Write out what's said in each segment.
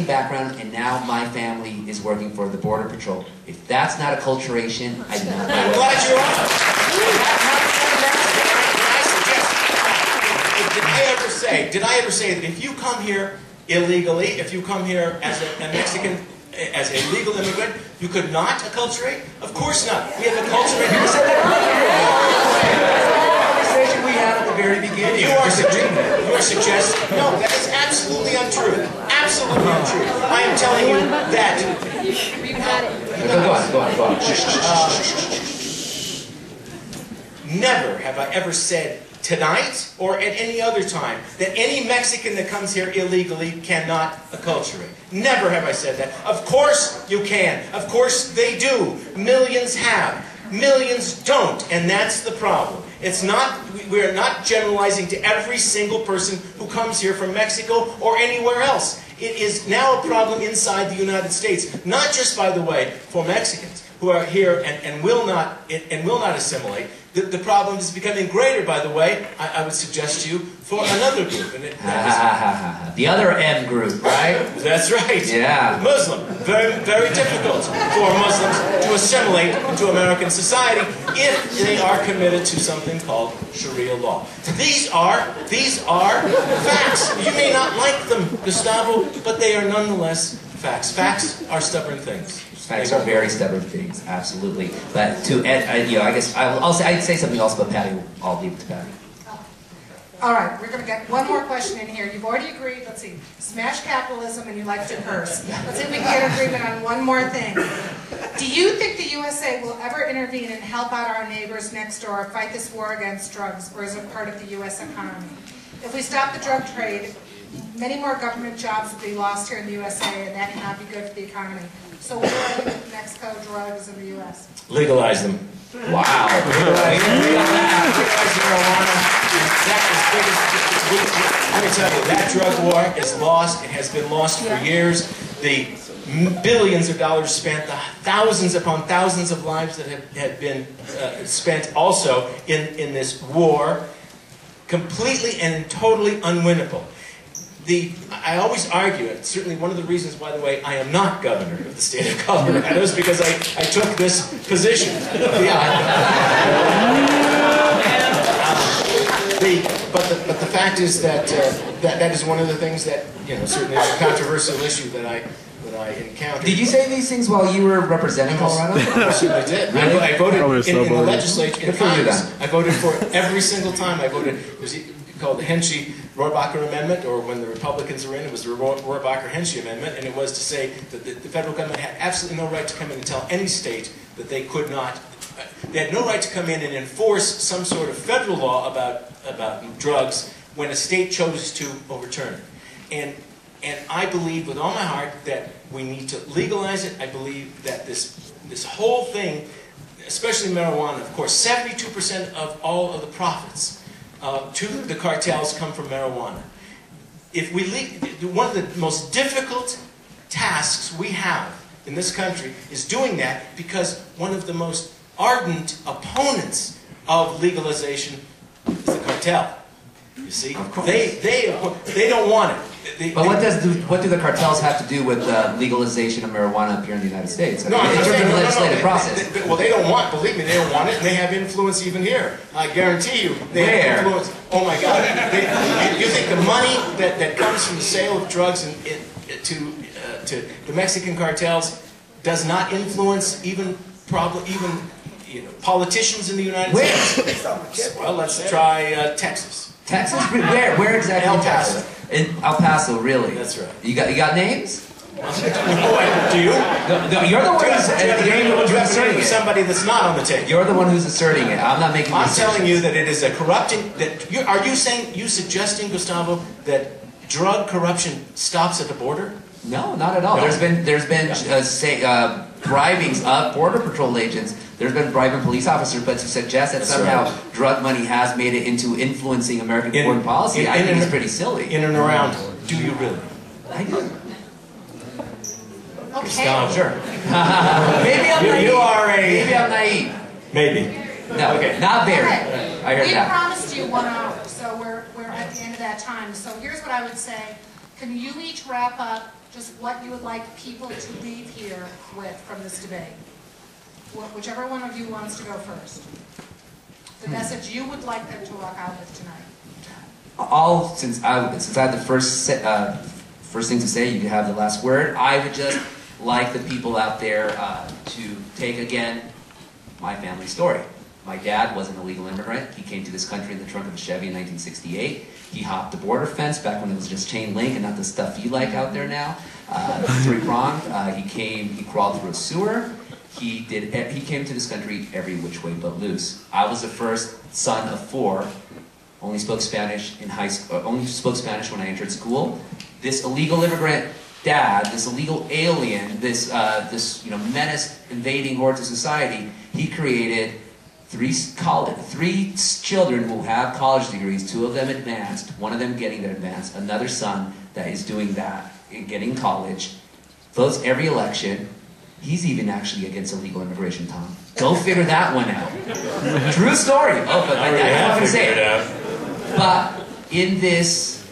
background, and now my family is working for the Border Patrol. If that's not acculturation, I do not know. I'm glad you're on. Did I ever say that if you come here illegally, if you come here as a Mexican, as a legal immigrant, you could not acculturate? Of course not. We have acculturated. You said that conversation we had at the very beginning. You are suggesting, no, that is absolutely untrue. Absolutely untrue. I am telling you that. Go on. Never have I ever said tonight or at any other time that any Mexican that comes here illegally cannot acculturate. Never have I said that. Of course you can. Of course they do. Millions have. Millions don't. And that's the problem. It's not, we're not generalizing to every single person who comes here from Mexico or anywhere else. It is now a problem inside the United States, not just, by the way, for Mexicans who are here and will not assimilate. The problem is becoming greater, by the way, I would suggest to you, for another group. And the other M group, right? That's right. Yeah. Muslim. Very, very difficult for Muslims to assimilate into American society if they are committed to something called Sharia law. These are facts. You may not like them, Gustavo, but they are nonetheless facts. Facts are stubborn things. Facts are very stubborn things, absolutely. But to add, I guess I'd say something else, but Patty, I'll leave it to Patty. All right, we're going to get one more question in here. You've already agreed, let's see, smash capitalism and you like to curse. Let's see if we can get agreement on one more thing. Do you think the USA will ever intervene and help out our neighbors next door fight this war against drugs, or is it part of the U.S. economy? If we stop the drug trade, many more government jobs will be lost here in the USA, and that cannot be good for the economy. So where are we with Mexico drugs in the U.S.? Legalize them. Wow. Legalize marijuana. Let me tell you, that drug war is lost. It has been lost for years. The billions of dollars spent, the thousands upon thousands of lives that have been spent also in this war, completely and totally unwinnable. I always argue, it's certainly one of the reasons, by the way, I am not governor of the state of Colorado, is because I took this position. But the fact is that that is one of the things that, certainly is a controversial issue that I encountered. Did you say these things while you were representing Colorado? I certainly did. Really? I voted in the legislature, in Congress. I voted for it every single time. I voted, it was called the Henschey-Rohrabacher Amendment, or when the Republicans were in, it was the Rohrabacher-Henschey Amendment, and it was to say that the federal government had absolutely no right to come in and tell any state that they could not, they had no right to come in and enforce some sort of federal law about drugs when a state chose to overturn it. And I believe with all my heart that we need to legalize it. I believe that this whole thing, especially marijuana, of course, 72% of all of the profits to the cartels come from marijuana. If we one of the most difficult tasks we have in this country is doing that, because one of the most ardent opponents of legalization is the cartel. You see, they don't want it. But what do the cartels have to do with legalization of marijuana up here in the United States? I mean, in terms of the legislative process. Well, they don't want, believe me, they don't want it, and they have influence even here. I guarantee you, they have influence. Oh my God. You think the money that comes from the sale of drugs to the Mexican cartels does not influence even politicians in the United States? Well, let's try Texas. Texas? Where exactly? El Paso. In El Paso, really? That's right. You got names? Do you? No, you're the one who's asserting it. Somebody that's not on the table. You're the one who's asserting it. I'm not making. I'm telling you that it is a corrupting. Are you suggesting, Gustavo, that drug corruption stops at the border? No, not at all. No. There's been bribings of Border Patrol agents. There's been bribing police officers, but to suggest that somehow drug money has made it into influencing American foreign policy, I think is pretty silly. In and around. Do you really? I do. Okay. Sure. Maybe I'm naive. You are Maybe I'm naive. Maybe. No, okay. Not very. Okay. I heard we that. promised you 1 hour, so we're at the end of that time. So here's what I would say. can you each wrap up just what you would like people to leave here with from this debate? Whichever one of you wants to go first. The message you would like them to walk out with tonight. Since I had the first thing to say, you can have the last word. I would just like the people out there to take, again, my family story. My dad was an illegal immigrant. He came to this country in the trunk of a Chevy in 1968. He hopped the border fence back when it was just chain link and not the stuff you like out there now. Three-pronged. He crawled through a sewer. He came to this country every which way but loose. I was the first son of 4. Only spoke Spanish in high school. Only spoke Spanish when I entered school. This illegal immigrant dad, this illegal alien, this menace invading hordes of society, he created 3 children who have college degrees, 2 of them advanced, 1 of them getting their advanced, another son that is doing that, getting college, votes every election. He's even actually against illegal immigration, Tom. Go figure that one out. True story. Oh, but I don't want to say it. But in this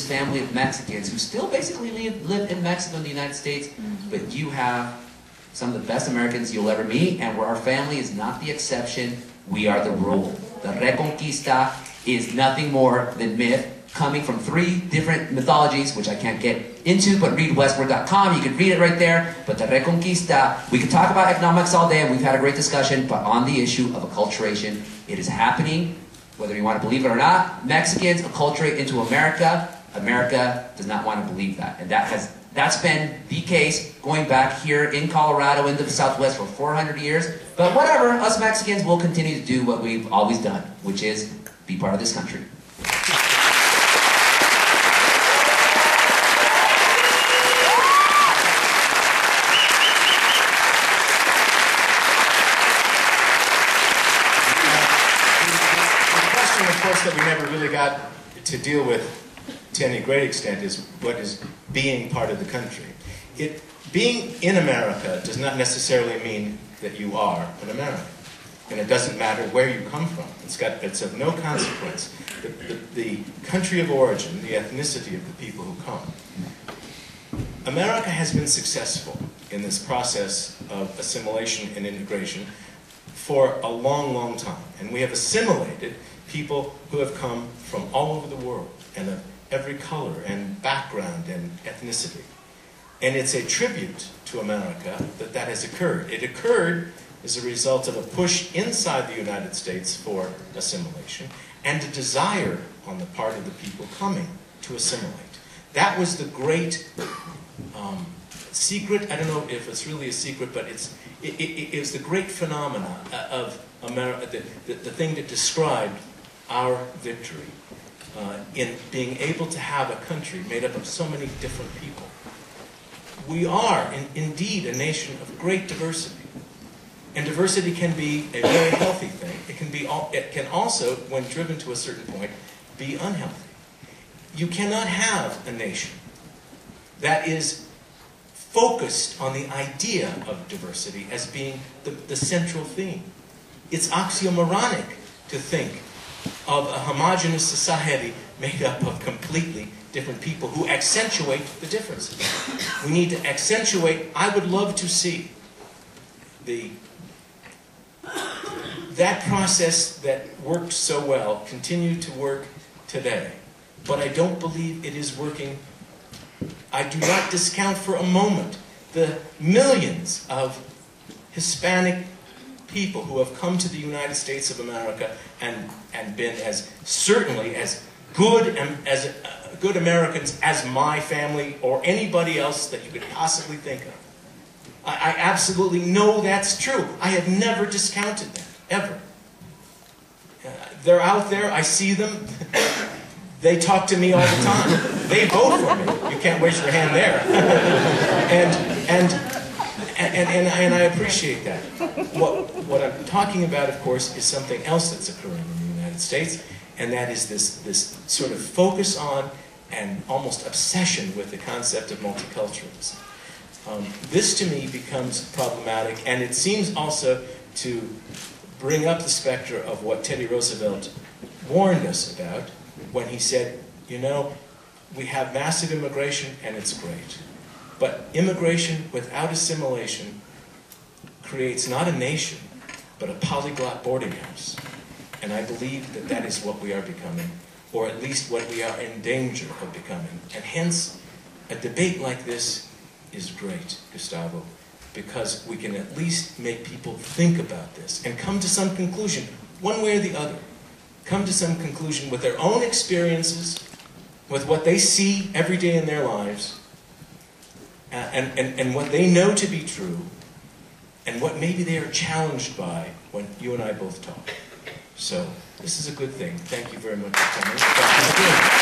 family of Mexicans who still basically live in Mexico and the United States, but you have some of the best Americans you'll ever meet, and where our family is not the exception, we are the rule. The Reconquista is nothing more than myth, coming from 3 different mythologies, which I can't get into, but read Westword.com, you can read it right there. But the Reconquista, we could talk about economics all day, and we've had a great discussion, but on the issue of acculturation, it is happening, whether you want to believe it or not. Mexicans acculturate into America. America does not want to believe that, and that's been the case going back here in Colorado, in the Southwest for 400 years. But whatever, us Mexicans will continue to do what we've always done, which is be part of this country. That we never really got to deal with to any great extent is what is being part of the country. Being in America does not necessarily mean that you are an American. And it doesn't matter where you come from. It's of no consequence. The country of origin, the ethnicity of the people who come. America has been successful in this process of assimilation and integration for a long, long time. And we have assimilated people who have come from all over the world and of every color and background and ethnicity. And it's a tribute to America that has occurred. It occurred as a result of a push inside the United States for assimilation and a desire on the part of the people coming to assimilate. That was the great secret. I don't know if it's really a secret, but it's the great phenomena of America, the thing that described our victory in being able to have a country made up of so many different people. We are indeed a nation of great diversity. And diversity can be a very healthy thing. It can also, when driven to a certain point, be unhealthy. You cannot have a nation that is focused on the idea of diversity as being the central theme. It's oxymoronic to think of a homogeneous society made up of completely different people who accentuate the differences. We need to accentuate. I would love to see that process that worked so well continue to work today. But I don't believe it is working. I do not discount for a moment the millions of Hispanic people who have come to the United States of America and been certainly as good Americans as my family or anybody else that you could possibly think of. I absolutely know that's true. I have never discounted that, ever. They're out there, I see them. They talk to me all the time. They vote for me. You can't raise your hand there. And I appreciate that. What I'm talking about, of course, is something else that's occurring in the United States, and that is this sort of focus on and almost obsession with the concept of multiculturalism. This, to me, becomes problematic, and it seems also to bring up the specter of what Teddy Roosevelt warned us about when he said, you know, we have massive immigration, and it's great. But immigration without assimilation creates not a nation, but a polyglot boarding house. And I believe that that is what we are becoming, or at least what we are in danger of becoming. And hence, a debate like this is great, Gustavo, because we can at least make people think about this and come to some conclusion, one way or the other. Come to some conclusion with their own experiences, with what they see every day in their lives, and what they know to be true, and what maybe they are challenged by when you and I both talk. So, this is a good thing. Thank you very much for coming.